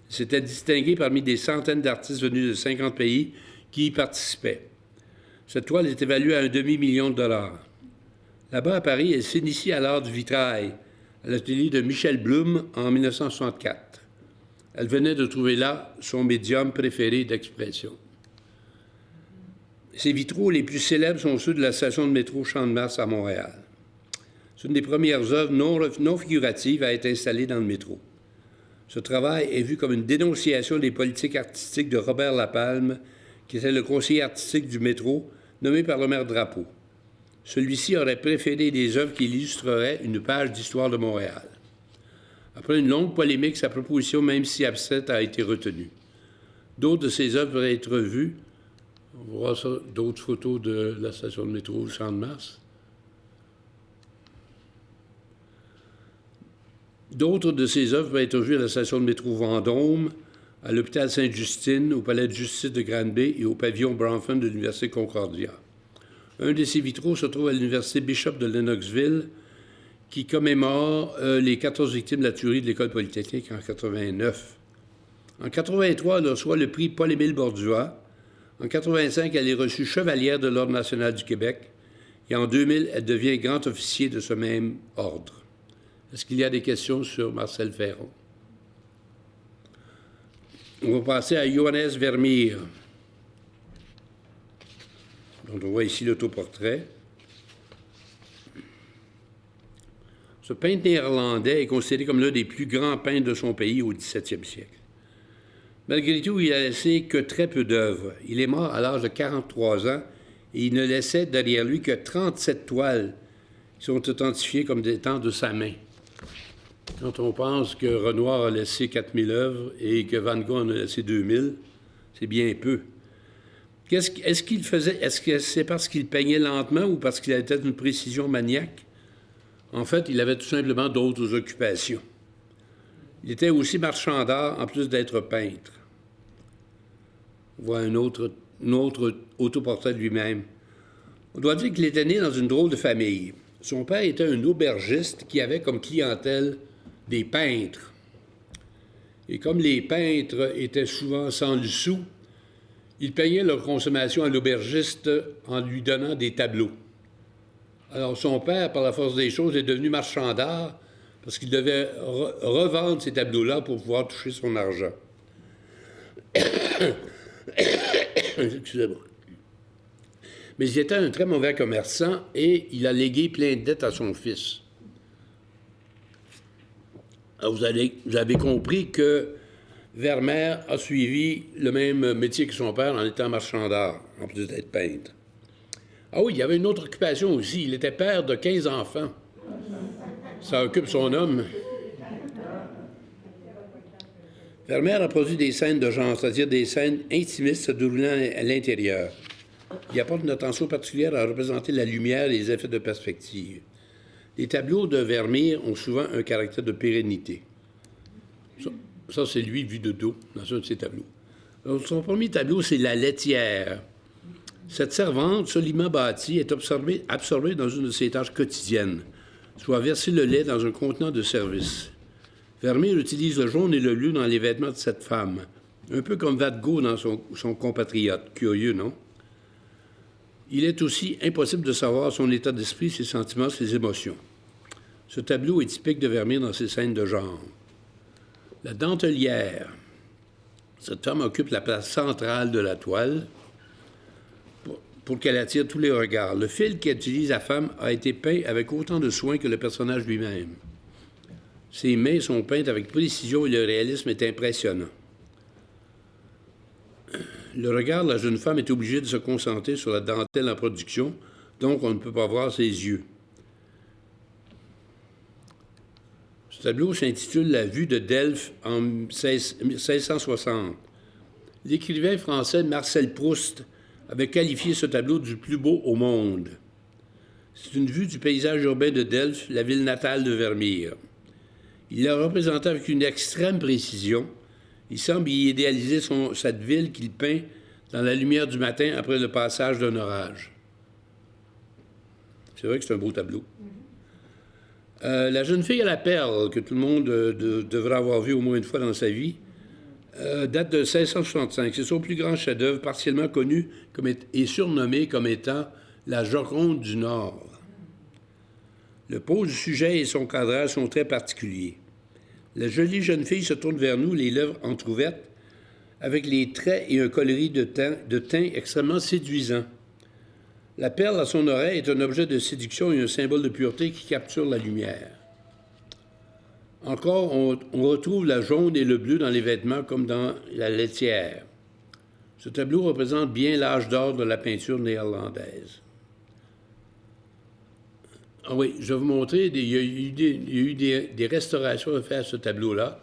s'était distinguée parmi des centaines d'artistes venus de 50 pays qui y participaient. Cette toile est évaluée à $1 demi-million. Là-bas, à Paris, elle s'initie à l'art du vitrail, à l'atelier de Michel Blum en 1964. Elle venait de trouver là son médium préféré d'expression. Ses vitraux les plus célèbres sont ceux de la station de métro Champ-de-Mars à Montréal. C'est une des premières œuvres non figuratives à être installée dans le métro. Ce travail est vu comme une dénonciation des politiques artistiques de Robert Lapalme, qui était le conseiller artistique du métro, nommé par le maire Drapeau. Celui-ci aurait préféré des œuvres qui illustreraient une page d'histoire de Montréal. Après une longue polémique, sa proposition, même si abstraite, a été retenue. D'autres de ses œuvres pourraient être vues. On va voir d'autres photos de la station de métro Champ-de-Mars. D'autres de ses œuvres peuvent être vues à la station de métro Vendôme, à l'hôpital Sainte-Justine, au palais de justice de Granby et au pavillon Bronfman de l'Université Concordia. Un de ces vitraux se trouve à l'Université Bishop de Lennoxville, qui commémore les 14 victimes de la tuerie de l'École polytechnique en 1989. En 1983, elle reçoit le prix Paul-Émile Bordua. En 1985, elle est reçue chevalière de l'Ordre national du Québec. Et en 2000, elle devient grand officier de ce même ordre. Est-ce qu'il y a des questions sur Marcelle Ferron? On va passer à Johannes Vermeer, dont on voit ici l'autoportrait. Ce peintre néerlandais est considéré comme l'un des plus grands peintres de son pays au XVIIe siècle. Malgré tout, il n'a laissé que très peu d'œuvres. Il est mort à l'âge de 43 ans et il ne laissait derrière lui que 37 toiles qui sont authentifiées comme étant de sa main. Quand on pense que Renoir a laissé 4000 œuvres et que Van Gogh en a laissé 2000, c'est bien peu. Est-ce qu'il faisait? Est-ce que c'est parce qu'il peignait lentement ou parce qu'il avait une précision maniaque? En fait, il avait tout simplement d'autres occupations. Il était aussi marchand d'art, en plus d'être peintre. On voit un autre autoportrait de lui-même. On doit dire qu'il était né dans une drôle de famille. Son père était un aubergiste qui avait comme clientèle des peintres. Et comme les peintres étaient souvent sans le sou, ils payaient leur consommation à l'aubergiste en lui donnant des tableaux. Alors son père, par la force des choses, est devenu marchand d'art parce qu'il devait revendre ces tableaux-là pour pouvoir toucher son argent. Excusez-moi. Mais il était un très mauvais commerçant et il a légué plein de dettes à son fils. Alors vous avez compris que Vermeer a suivi le même métier que son père en étant marchand d'art, en plus d'être peintre. Ah oui, il y avait une autre occupation aussi. Il était père de 15 enfants. Ça occupe son homme. Vermeer a produit des scènes de genre, c'est-à-dire des scènes intimistes se déroulant à l'intérieur. Il apporte une attention particulière à représenter la lumière et les effets de perspective. Les tableaux de Vermeer ont souvent un caractère de pérennité. Ça c'est lui vu de dos, dans un de ses tableaux. Alors, son premier tableau, c'est La laitière. Cette servante, solidement bâtie, est absorbée dans une de ses tâches quotidiennes, soit verser le lait dans un contenant de service. Vermeer utilise le jaune et le bleu dans les vêtements de cette femme, un peu comme Van Gogh dans son compatriote. Curieux, non? Il est aussi impossible de savoir son état d'esprit, ses sentiments, ses émotions. Ce tableau est typique de Vermeer dans ses scènes de genre. La dentelière. Cette femme occupe la place centrale de la toile pour qu'elle attire tous les regards. Le fil qu'utilise la femme a été peint avec autant de soin que le personnage lui-même. Ses mains sont peintes avec précision et le réalisme est impressionnant. Le regard de la jeune femme est obligé de se concentrer sur la dentelle en production, donc on ne peut pas voir ses yeux. Ce tableau s'intitule « La vue de Delphes en 1660 ». L'écrivain français Marcel Proust avait qualifié ce tableau du plus beau au monde. C'est une vue du paysage urbain de Delphes, la ville natale de Vermeer. Il l'a représenté avec une extrême précision. Il semble y idéaliser cette ville qu'il peint dans la lumière du matin après le passage d'un orage. C'est vrai que c'est un beau tableau. La jeune fille à la perle, que tout le monde devrait avoir vu au moins une fois dans sa vie, date de 1665. C'est son plus grand chef-d'œuvre, partiellement connu et surnommé comme étant la Joconde du Nord. Le pose du sujet et son cadrage sont très particuliers. La jolie jeune fille se tourne vers nous, les lèvres entrouvertes, avec les traits et un coloris de teint extrêmement séduisant. La perle à son oreille est un objet de séduction et un symbole de pureté qui capture la lumière. Encore, on retrouve la jaune et le bleu dans les vêtements comme dans La laitière. Ce tableau représente bien l'âge d'or de la peinture néerlandaise. Ah oui, je vais vous montrer, il y a eu des restaurations faites à ce tableau-là.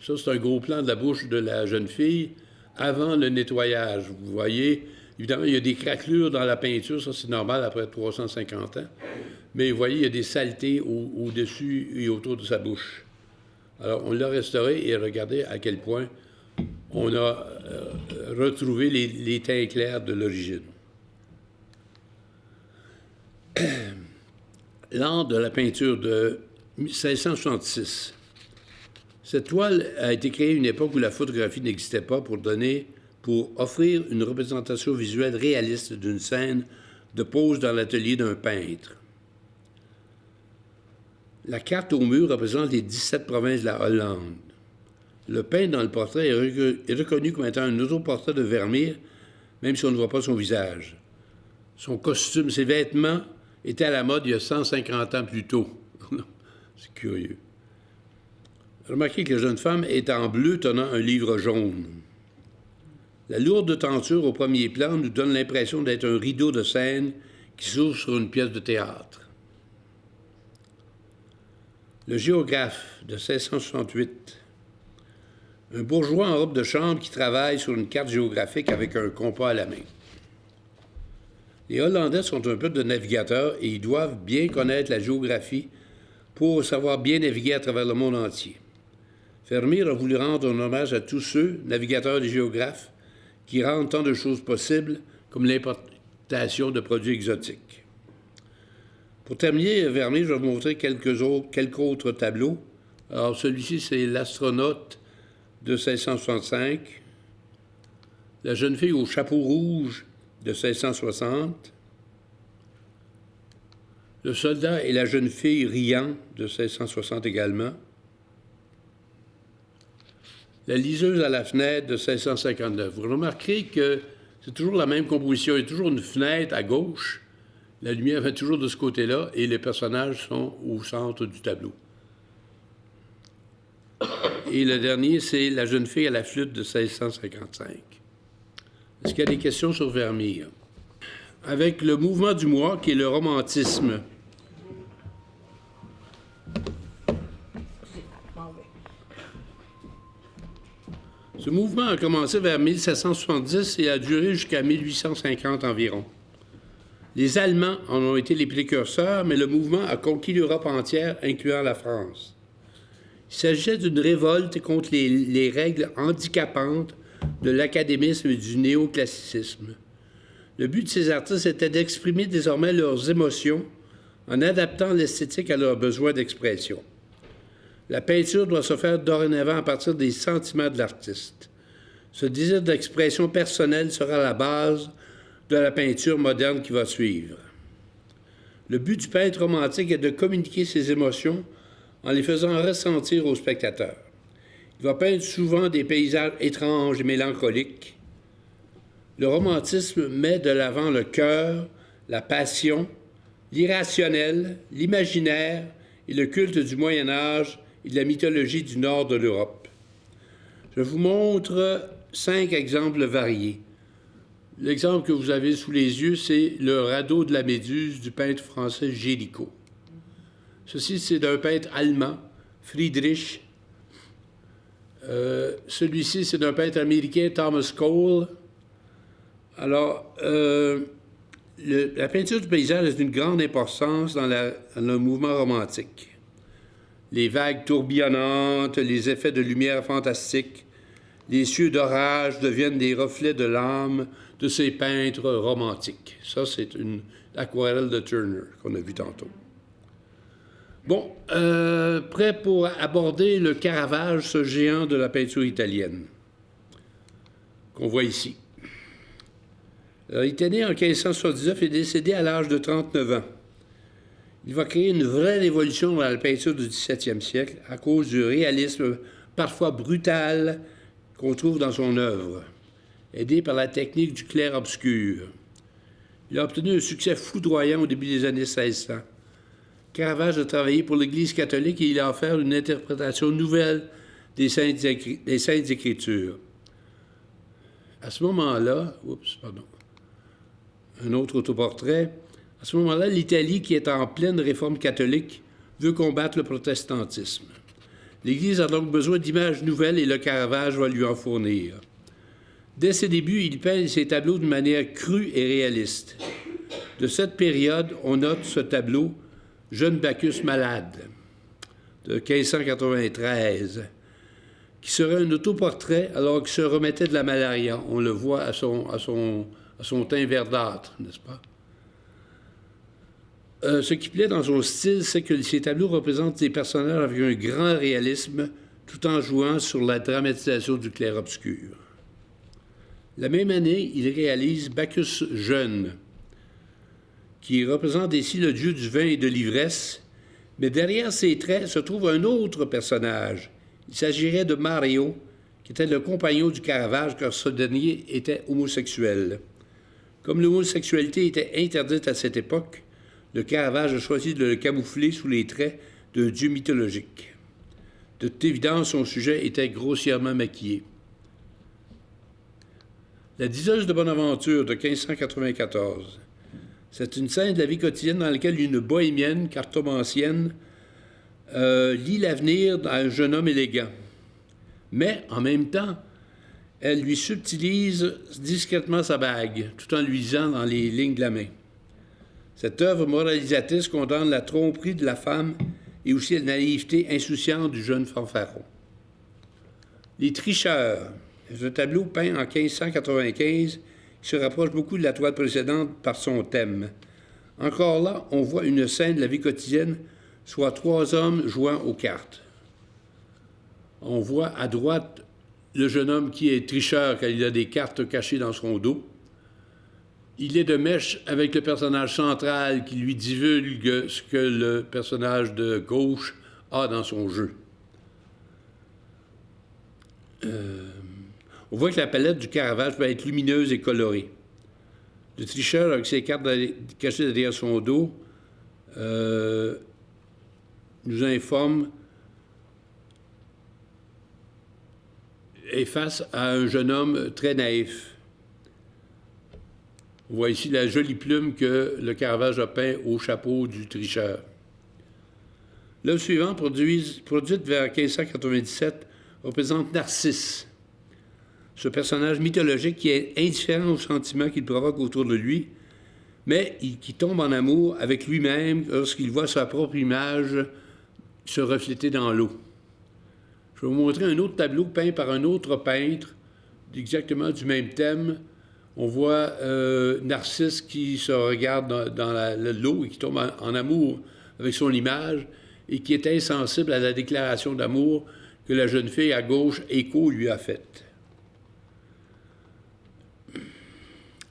Ça, c'est un gros plan de la bouche de la jeune fille avant le nettoyage. Vous voyez, évidemment, il y a des craquelures dans la peinture, ça c'est normal après 350 ans. Mais vous voyez, il y a des saletés au-dessus et autour de sa bouche. Alors, on l'a restauré et regardez à quel point on a retrouvé les teints clairs de l'origine. L'art de la peinture de 1666. Cette toile a été créée à une époque où la photographie n'existait pas pour offrir une représentation visuelle réaliste d'une scène de pose dans l'atelier d'un peintre. La carte au mur représente les 17 provinces de la Hollande. Le peintre dans le portrait est reconnu comme étant un autoportrait de Vermeer, même si on ne voit pas son visage. Son costume, ses vêtements étaient à la mode il y a 150 ans plus tôt. C'est curieux. Remarquez que la jeune femme est en bleu tenant un livre jaune. La lourde tenture au premier plan nous donne l'impression d'être un rideau de scène qui s'ouvre sur une pièce de théâtre. Le géographe de 1668. Un bourgeois en robe de chambre qui travaille sur une carte géographique avec un compas à la main. Les Hollandais sont un peu de navigateurs et ils doivent bien connaître la géographie pour savoir bien naviguer à travers le monde entier. Vermeer a voulu rendre un hommage à tous ceux, navigateurs et géographes, qui rendent tant de choses possibles, comme l'importation de produits exotiques. Pour terminer, Vermeer, je vais vous montrer quelques autres tableaux. Alors, celui-ci, c'est l'astronaute de 1665, la jeune fille au chapeau rouge de 1660, le soldat et la jeune fille riant de 1660 également, la liseuse à la fenêtre de 1659. Vous remarquerez que c'est toujours la même composition. Il y a toujours une fenêtre à gauche. La lumière va toujours de ce côté-là et les personnages sont au centre du tableau. Et le dernier, c'est la jeune fille à la flûte de 1655. Est-ce qu'il y a des questions sur Vermeer? Avec le mouvement du mois, qui est le romantisme, ce mouvement a commencé vers 1770 et a duré jusqu'à 1850 environ. Les Allemands en ont été les précurseurs, mais le mouvement a conquis l'Europe entière, incluant la France. Il s'agissait d'une révolte contre les règles handicapantes de l'académisme et du néoclassicisme. Le but de ces artistes était d'exprimer désormais leurs émotions en adaptant l'esthétique à leurs besoins d'expression. La peinture doit se faire dorénavant à partir des sentiments de l'artiste. Ce désir d'expression personnelle sera la base de la peinture moderne qui va suivre. Le but du peintre romantique est de communiquer ses émotions en les faisant ressentir au spectateur. Il va peindre souvent des paysages étranges et mélancoliques. Le romantisme met de l'avant le cœur, la passion, l'irrationnel, l'imaginaire et le culte du Moyen Âge et de la mythologie du nord de l'Europe. Je vous montre 5 exemples variés. L'exemple que vous avez sous les yeux, c'est le radeau de la Méduse du peintre français Géricault. Ceci, c'est d'un peintre allemand, Friedrich. Celui-ci, c'est d'un peintre américain, Thomas Cole. Alors, la peinture du paysage est d'une grande importance dans le mouvement romantique. Les vagues tourbillonnantes, les effets de lumière fantastiques, les cieux d'orage deviennent des reflets de l'âme de ces peintres romantiques. Ça, c'est une aquarelle de Turner qu'on a vu tantôt. Bon, prêt pour aborder le Caravage, ce géant de la peinture italienne, qu'on voit ici. Alors, il était né en 1579 et décédé à l'âge de 39 ans. Il va créer une vraie révolution dans la peinture du 17e siècle à cause du réalisme parfois brutal qu'on trouve dans son œuvre, aidé par la technique du clair-obscur. Il a obtenu un succès foudroyant au début des années 1600. Caravage a travaillé pour l'Église catholique et il a offert une interprétation nouvelle des Saintes Écritures. À ce moment-là, un autre autoportrait. À ce moment-là, l'Italie, qui est en pleine réforme catholique, veut combattre le protestantisme. L'Église a donc besoin d'images nouvelles et le Caravage va lui en fournir. Dès ses débuts, il peint ses tableaux de manière crue et réaliste. De cette période, on note ce tableau « Jeune Bacchus malade » de 1593, qui serait un autoportrait alors qu'il se remettait de la malaria. On le voit à son teint verdâtre, n'est-ce pas? Ce qui plaît dans son style, c'est que ces tableaux représentent des personnages avec un grand réalisme, tout en jouant sur la dramatisation du clair-obscur. La même année, il réalise Bacchus jeune, qui représente ici le dieu du vin et de l'ivresse, mais derrière ces traits se trouve un autre personnage. Il s'agirait de Mario, qui était le compagnon du Caravage, car ce dernier était homosexuel. Comme l'homosexualité était interdite à cette époque, le Caravage a choisi de le camoufler sous les traits d'un dieu mythologique. De toute évidence, son sujet était grossièrement maquillé. La Diseuse de Bonaventure de 1594. C'est une scène de la vie quotidienne dans laquelle une bohémienne cartomancienne lit l'avenir d'un jeune homme élégant. Mais, en même temps, elle lui subtilise discrètement sa bague, tout en lui lisant dans les lignes de la main. Cette œuvre moralisatrice condamne la tromperie de la femme et aussi la naïveté insouciante du jeune fanfaron. Les tricheurs. C'est un tableau peint en 1595 qui se rapproche beaucoup de la toile précédente par son thème. Encore là, on voit une scène de la vie quotidienne, soit 3 hommes jouant aux cartes. On voit à droite le jeune homme qui est tricheur car il a des cartes cachées dans son dos. Il est de mèche avec le personnage central qui lui divulgue ce que le personnage de gauche a dans son jeu. On voit que la palette du Caravage peut être lumineuse et colorée. Le tricheur, avec ses cartes cachées derrière son dos, nous informe est face à un jeune homme très naïf. On voit ici la jolie plume que le Caravage a peint au chapeau du tricheur. L'œuvre suivante, produite vers 1597, représente Narcisse, ce personnage mythologique qui est indifférent aux sentiments qu'il provoque autour de lui, mais qui tombe en amour avec lui-même lorsqu'il voit sa propre image se refléter dans l'eau. Je vais vous montrer un autre tableau peint par un autre peintre, exactement du même thème. On voit Narcisse qui se regarde dans l'eau et qui tombe en amour avec son image et qui est insensible à la déclaration d'amour que la jeune fille à gauche, Écho, lui a faite.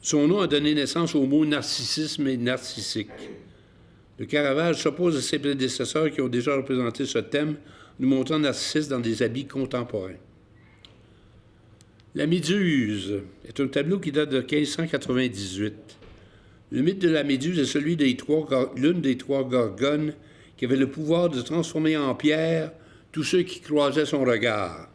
Son nom a donné naissance aux mots narcissisme et narcissique. Le Caravage s'oppose à ses prédécesseurs qui ont déjà représenté ce thème, nous montrant Narcisse dans des habits contemporains. La Méduse est un tableau qui date de 1598. Le mythe de la Méduse est celui de l'une des 3 gorgones qui avait le pouvoir de transformer en pierre tous ceux qui croisaient son regard.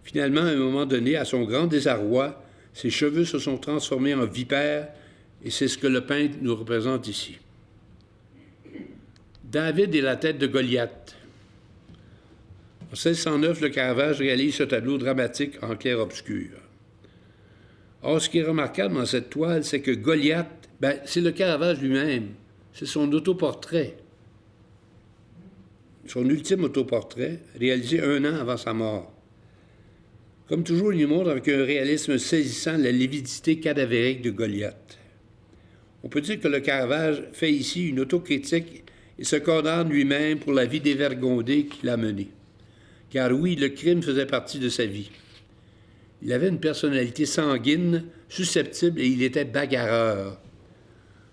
Finalement, à un moment donné, à son grand désarroi, ses cheveux se sont transformés en vipères, et c'est ce que le peintre nous représente ici. David et la tête de Goliath. En 1609, le Caravage réalise ce tableau dramatique en clair-obscur. Or, ce qui est remarquable dans cette toile, c'est que Goliath, c'est le Caravage lui-même. C'est son autoportrait. Son ultime autoportrait, réalisé 1 an avant sa mort. Comme toujours, il nous montre avec un réalisme saisissant la lividité cadavérique de Goliath. On peut dire que le Caravage fait ici une autocritique et se condamne lui-même pour la vie dévergondée qu'il a menée. Car oui, le crime faisait partie de sa vie. Il avait une personnalité sanguine, susceptible et il était bagarreur.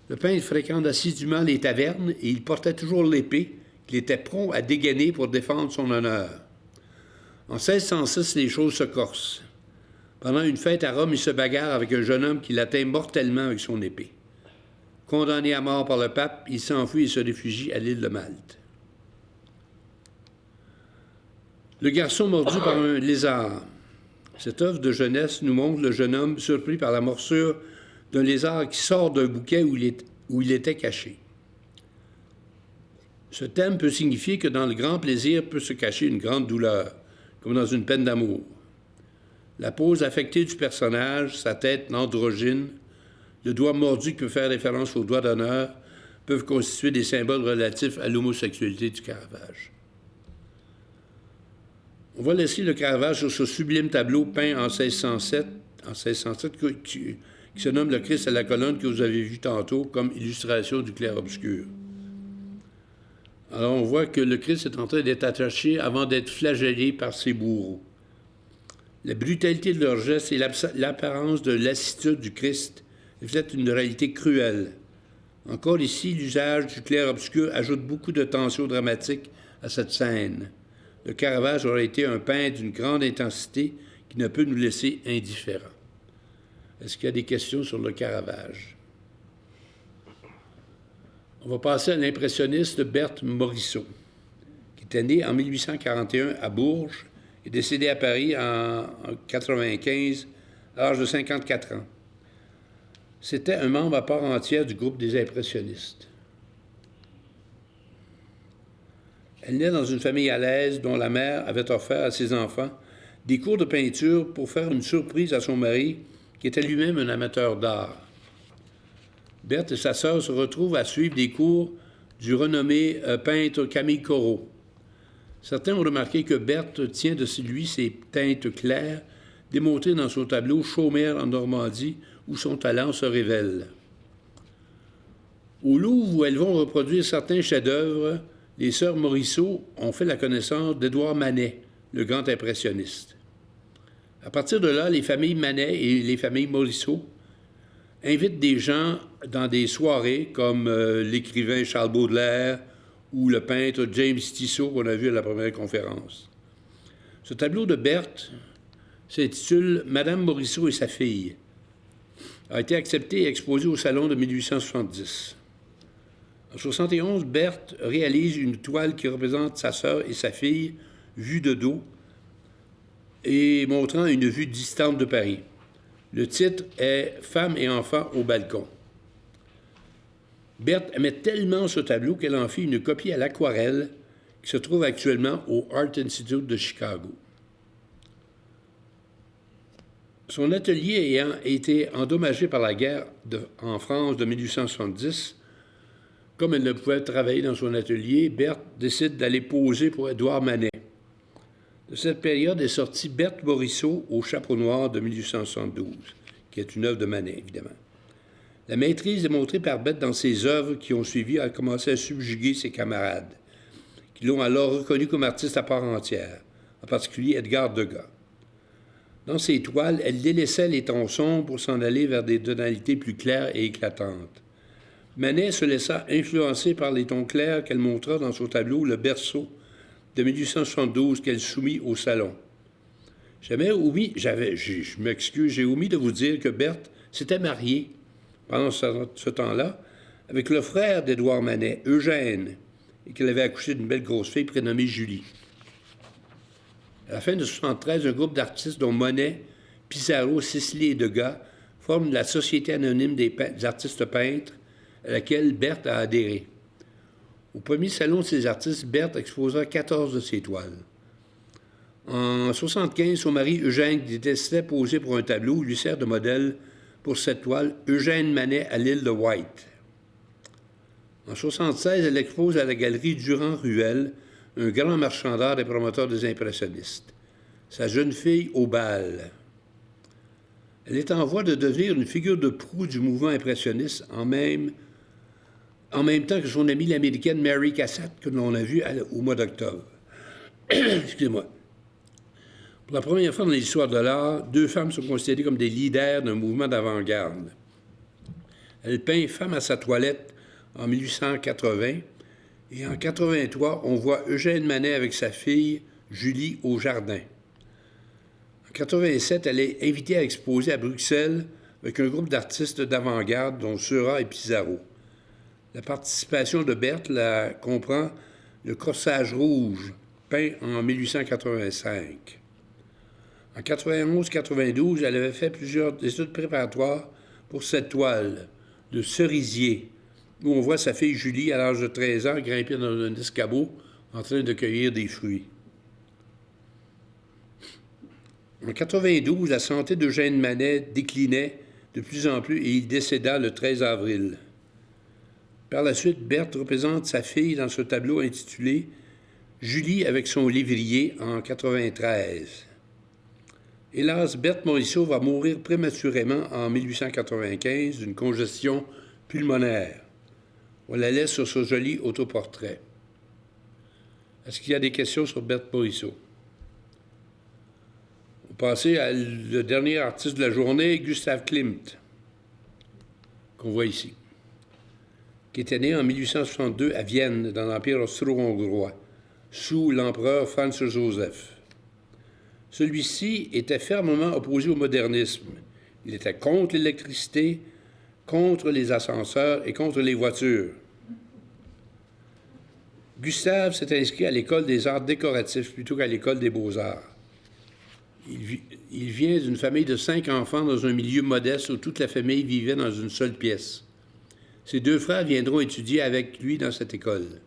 Le peintre fréquente assidûment les tavernes et il portait toujours l'épée qu'il était prompt à dégainer pour défendre son honneur. En 1606, les choses se corsent. Pendant une fête à Rome, il se bagarre avec un jeune homme qui l'atteint mortellement avec son épée. Condamné à mort par le pape, il s'enfuit et se réfugie à l'île de Malte. Le garçon mordu par un lézard. Cette œuvre de jeunesse nous montre le jeune homme surpris par la morsure d'un lézard qui sort d'un bouquet où il était caché. Ce thème peut signifier que dans le grand plaisir peut se cacher une grande douleur, comme dans une peine d'amour. La pose affectée du personnage, sa tête androgyne, le doigt mordu qui peut faire référence au doigt d'honneur, peuvent constituer des symboles relatifs à l'homosexualité du Caravage. On va laisser le Caravage sur ce sublime tableau peint en 1607 qui se nomme le Christ à la colonne que vous avez vu tantôt comme illustration du clair-obscur. Alors on voit que le Christ est en train d'être attaché avant d'être flagellé par ses bourreaux. La brutalité de leurs gestes et l'apparence de lassitude du Christ reflètent une réalité cruelle. Encore ici, l'usage du clair-obscur ajoute beaucoup de tension dramatique à cette scène. Le Caravage aurait été un peintre d'une grande intensité qui ne peut nous laisser indifférents. Est-ce qu'il y a des questions sur le Caravage? On va passer à l'impressionniste Berthe Morisot, qui était né en 1841 à Bourges et décédé à Paris en 1995, à l'âge de 54 ans. C'était un membre à part entière du groupe des impressionnistes. Elle naît dans une famille à l'aise dont la mère avait offert à ses enfants des cours de peinture pour faire une surprise à son mari, qui était lui-même un amateur d'art. Berthe et sa sœur se retrouvent à suivre des cours du renommé peintre Camille Corot. Certains ont remarqué que Berthe tient de lui ses teintes claires, démontrées dans son tableau Chaumer en Normandie, où son talent se révèle. Au Louvre, où elles vont reproduire certains chefs-d'œuvre, les sœurs Morisseau ont fait la connaissance d'Édouard Manet, le grand impressionniste. À partir de là, les familles Manet et les familles Morisseau invitent des gens dans des soirées comme l'écrivain Charles Baudelaire ou le peintre James Tissot qu'on a vu à la première conférence. Ce tableau de Berthe s'intitule « Madame Morisseau et sa fille » a été accepté et exposé au Salon de 1870. En 1971, Berthe réalise une toile qui représente sa sœur et sa fille vues de dos et montrant une vue distante de Paris. Le titre est « Femmes et enfants au balcon ». Berthe aimait tellement ce tableau qu'elle en fit une copie à l'aquarelle qui se trouve actuellement au Art Institute de Chicago. Son atelier ayant été endommagé par la guerre en France de 1870, comme elle ne pouvait travailler dans son atelier, Berthe décide d'aller poser pour Édouard Manet. De cette période est sortie Berthe Morisseau au chapeau noir de 1872, qui est une œuvre de Manet, évidemment. La maîtrise démontrée par Berthe dans ses œuvres qui ont suivi a commencé à subjuguer ses camarades, qui l'ont alors reconnu comme artiste à part entière, en particulier Edgar Degas. Dans ses toiles, elle délaissait les tons sombres pour s'en aller vers des tonalités plus claires et éclatantes. Manet se laissa influencer par les tons clairs qu'elle montra dans son tableau Le Berceau de 1872 qu'elle soumit au salon. J'ai omis de vous dire que Berthe s'était mariée pendant ce temps-là avec le frère d'Édouard Manet, Eugène, et qu'elle avait accouché d'une belle grosse fille prénommée Julie. À la fin de 1973, un groupe d'artistes dont Monet, Pissarro, Sisley et Degas forment la Société anonyme des artistes peintres à laquelle Berthe a adhéré. Au premier salon de ces artistes, Berthe exposa 14 de ses toiles. En 1975, son mari Eugène, qui détestait poser pour un tableau, lui sert de modèle pour cette toile Eugène Manet à l'île de White. En 1976, elle expose à la galerie Durand-Ruel, un grand marchand d'art et promoteur des impressionnistes. Sa jeune fille au bal. Elle est en voie de devenir une figure de proue du mouvement impressionniste en même temps que son amie l'américaine Mary Cassatt, que l'on a vue au mois d'octobre. Excusez-moi. Pour la première fois dans l'histoire de l'art, deux femmes sont considérées comme des leaders d'un mouvement d'avant-garde. Elle peint Femme à sa toilette en 1880, et en 1983, on voit Eugène Manet avec sa fille Julie au jardin. En 1987, elle est invitée à exposer à Bruxelles avec un groupe d'artistes d'avant-garde, dont Seurat et Pissarro. La participation de Berthe comprend le Corsage rouge, peint en 1885. En 91-92, elle avait fait plusieurs études préparatoires pour cette toile de Cerisier, où on voit sa fille Julie, à l'âge de 13 ans, grimper dans un escabeau en train de cueillir des fruits. En 92, la santé d'Eugène Manet déclinait de plus en plus et il décéda le 13 avril. Par la suite, Berthe représente sa fille dans ce tableau intitulé « Julie avec son lévrier » en 1993. Hélas, Berthe Morisseau va mourir prématurément en 1895 d'une congestion pulmonaire. On la laisse sur ce joli autoportrait. Est-ce qu'il y a des questions sur Berthe Morisseau? On va passer à le dernier artiste de la journée, Gustav Klimt, qu'on voit ici, qui était né en 1862 à Vienne, dans l'Empire austro-hongrois, sous l'empereur Franz Joseph. Celui-ci était fermement opposé au modernisme. Il était contre l'électricité, contre les ascenseurs et contre les voitures. Gustave s'est inscrit à l'école des arts décoratifs plutôt qu'à l'école des beaux-arts. Il vient d'une famille de 5 enfants dans un milieu modeste où toute la famille vivait dans une seule pièce. Ses 2 frères viendront étudier avec lui dans cette école.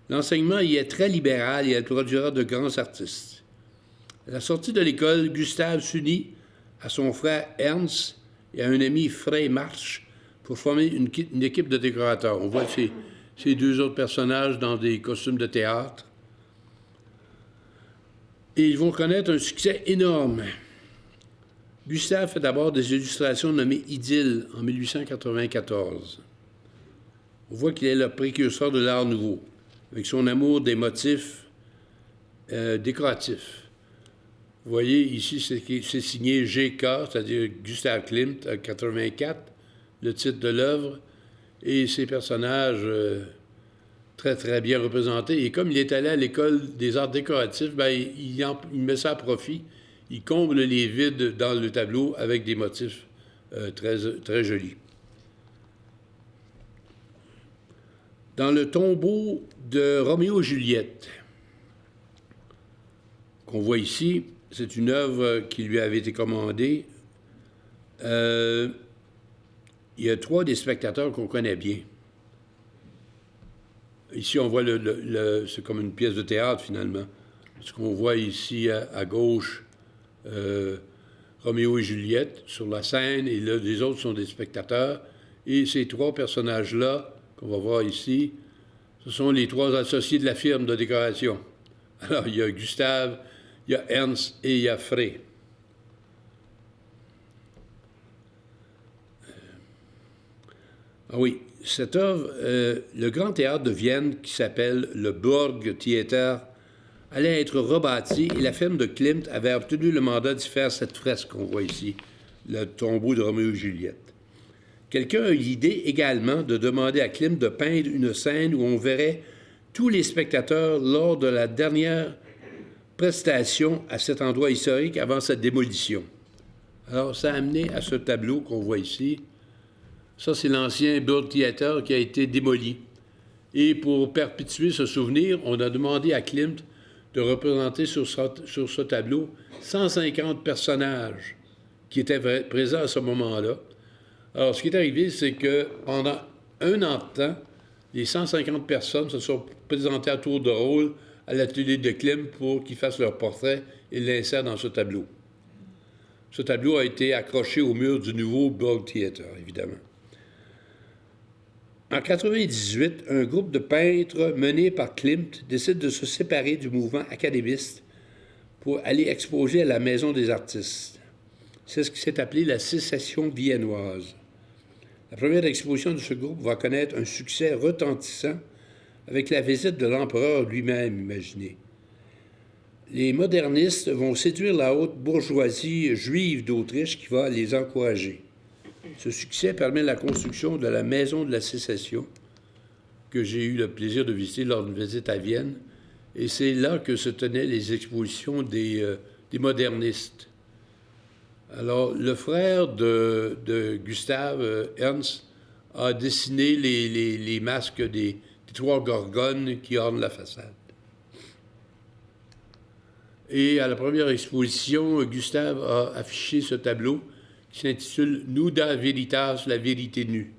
L'enseignement y est très libéral et elle produira de grands artistes. À la sortie de l'école, Gustave s'unit à son frère Ernst et à un ami Frey March pour former une équipe de décorateurs. On voit ces 2 autres personnages dans des costumes de théâtre. Et ils vont connaître un succès énorme. Gustave fait d'abord des illustrations nommées Idylle en 1894. On voit qu'il est le précurseur de l'art nouveau, avec son amour des motifs décoratifs. Vous voyez, ici, c'est signé GK, c'est-à-dire Gustave Klimt, en 84, le titre de l'œuvre, et ses personnages très, très bien représentés. Et comme il est allé à l'école des arts décoratifs, bien, il met ça à profit. Il comble les vides dans le tableau avec des motifs très, très jolis. Dans le tombeau de Roméo et Juliette, qu'on voit ici, c'est une œuvre qui lui avait été commandée. Il y a 3 des spectateurs qu'on connaît bien. Ici, on voit c'est comme une pièce de théâtre, finalement. Ce qu'on voit ici à gauche, Roméo et Juliette sur la scène, et là, les autres sont des spectateurs. Et ces 3 personnages-là, qu'on va voir ici, ce sont les 3 associés de la firme de décoration. Alors, il y a Gustave, il y a Ernst et il y a Frey. Ah oui, cette œuvre, le grand théâtre de Vienne, qui s'appelle le Burgtheater, allait être rebâti et la firme de Klimt avait obtenu le mandat d'y faire cette fresque qu'on voit ici, le tombeau de Roméo et Juliette. Quelqu'un a eu l'idée également de demander à Klimt de peindre une scène où on verrait tous les spectateurs lors de la dernière prestation à cet endroit historique avant sa démolition. Alors, ça a amené à ce tableau qu'on voit ici. Ça, c'est l'ancien Burgtheater qui a été démoli. Et pour perpétuer ce souvenir, on a demandé à Klimt de représenter sur ce tableau 150 personnages qui étaient présents à ce moment-là. Alors, ce qui est arrivé, c'est que pendant un an de temps, les 150 personnes se sont présentées à tour de rôle à l'atelier de Klimt pour qu'ils fassent leur portrait et l'insèrent dans ce tableau. Ce tableau a été accroché au mur du nouveau Burgtheater, évidemment. En 1998, un groupe de peintres mené par Klimt décide de se séparer du mouvement académiste pour aller exposer à la Maison des artistes. C'est ce qui s'est appelé la sécession viennoise. La première exposition de ce groupe va connaître un succès retentissant avec la visite de l'empereur lui-même, imaginez. Les modernistes vont séduire la haute bourgeoisie juive d'Autriche qui va les encourager. Ce succès permet la construction de la Maison de la Sécession, que j'ai eu le plaisir de visiter lors d'une visite à Vienne. Et c'est là que se tenaient les expositions des modernistes. Alors, le frère de Gustave, Ernst, a dessiné les masques des 3 gorgones qui ornent la façade. Et à la première exposition, Gustave a affiché ce tableau qui s'intitule « Nuda Veritas, la vérité nue ».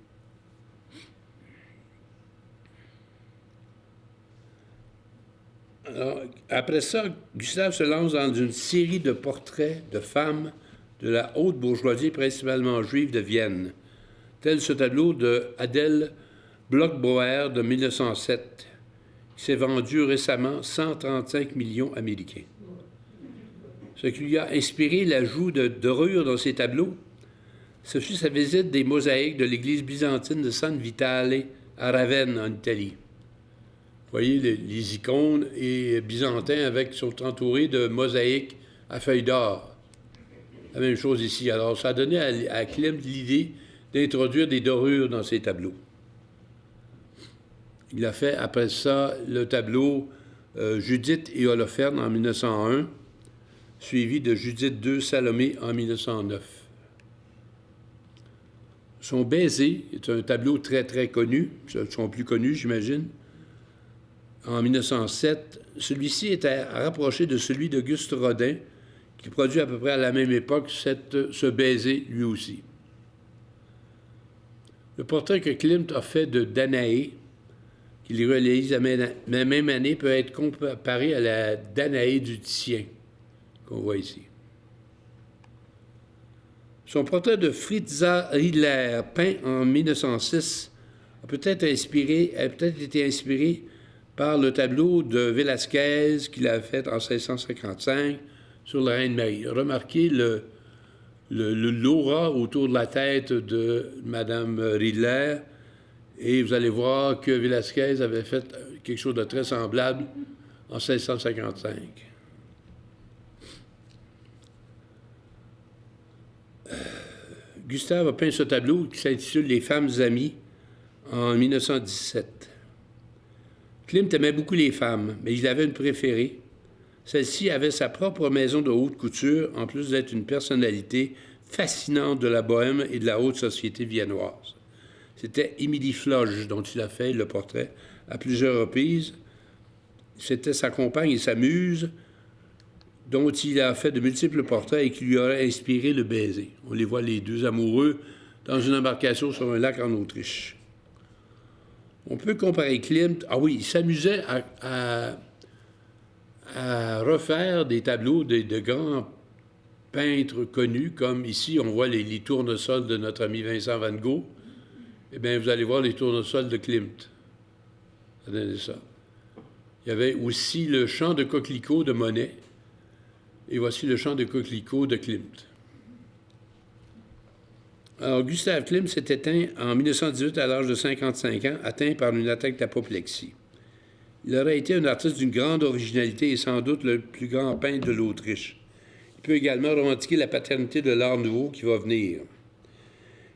Alors, après ça, Gustave se lance dans une série de portraits de femmes de la haute bourgeoisie, principalement juive de Vienne, tel ce tableau de Adèle Bloch-Bauer de 1907, qui s'est vendu récemment 135 millions américains. Ce qui lui a inspiré l'ajout de dorures dans ses tableaux, ce fut sa visite des mosaïques de l'église byzantine de San Vitale à Ravenne, en Italie. Vous voyez, les icônes et byzantins sont entourés de mosaïques à feuilles d'or. La même chose ici. Alors, ça a donné à Klimt l'idée d'introduire des dorures dans ses tableaux. Il a fait, après ça, le tableau Judith et Holoferne en 1901, suivi de Judith II Salomé en 1909. Son Baiser est un tableau très, très connu, son plus connu, j'imagine. En 1907, celui-ci était rapproché de celui d'Auguste Rodin, qui produit à peu près à la même époque ce Baiser, lui aussi. Le portrait que Klimt a fait de Danaé, qu'il réalise la même année, peut être comparé à la Danaé du Titien, qu'on voit ici. Son portrait de Fritza Hiller, peint en 1906, a peut-être été inspiré par le tableau de Velázquez qu'il a fait en 1655 sur la Reine Marie. Remarquez l'aura autour de la tête de Mme Riedler, et vous allez voir que Velázquez avait fait quelque chose de très semblable en 1655. Gustave a peint ce tableau qui s'intitule « Les femmes amies » en 1917. Klimt aimait beaucoup les femmes, mais il avait une préférée. Celle-ci avait sa propre maison de haute couture, en plus d'être une personnalité fascinante de la bohème et de la haute société viennoise. C'était Émilie Floge, dont il a fait le portrait à plusieurs reprises. C'était sa compagne et sa muse, dont il a fait de multiples portraits et qui lui auraient inspiré le baiser. On les voit, les deux amoureux, dans une embarcation sur un lac en Autriche. On peut comparer Klimt... Ah oui, il s'amusait à refaire des tableaux de grands peintres connus, comme ici, on voit les tournesols de notre ami Vincent van Gogh. Eh bien, vous allez voir les tournesols de Klimt. Ça donnait ça. Il y avait aussi le champ de coquelicots de Monet. Et voici le champ de coquelicots de Klimt. Alors, Gustave Klimt s'est éteint en 1918 à l'âge de 55 ans, atteint par une attaque d'apoplexie. Il aurait été un artiste d'une grande originalité et sans doute le plus grand peintre de l'Autriche. Il peut également revendiquer la paternité de l'art nouveau qui va venir.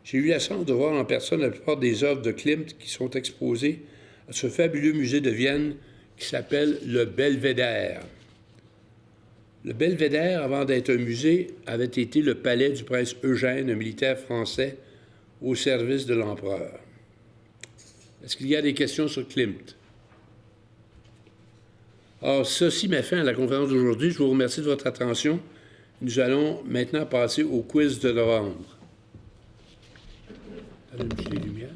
J'ai eu la chance de voir en personne la plupart des œuvres de Klimt qui sont exposées à ce fabuleux musée de Vienne qui s'appelle le Belvédère. Le Belvédère, avant d'être un musée, avait été le palais du prince Eugène, un militaire français au service de l'empereur. Est-ce qu'il y a des questions sur Klimt? Alors, ceci met fin à la conférence d'aujourd'hui. Je vous remercie de votre attention. Nous allons maintenant passer au quiz de novembre. Allumez les lumières.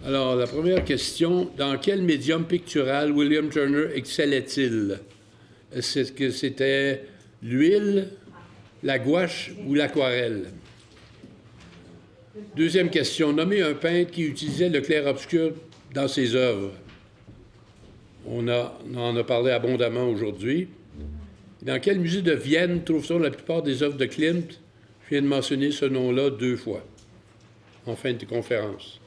Alors, la première question, dans quel médium pictural William Turner excellait-il? Est-ce que c'était l'huile, la gouache ou l'aquarelle? Deuxième question, nommez un peintre qui utilisait le clair-obscur dans ses œuvres. On en a parlé abondamment aujourd'hui. Dans quel musée de Vienne trouve-t-on la plupart des œuvres de Klimt? Je viens de mentionner ce nom-là 2 fois en fin de conférence.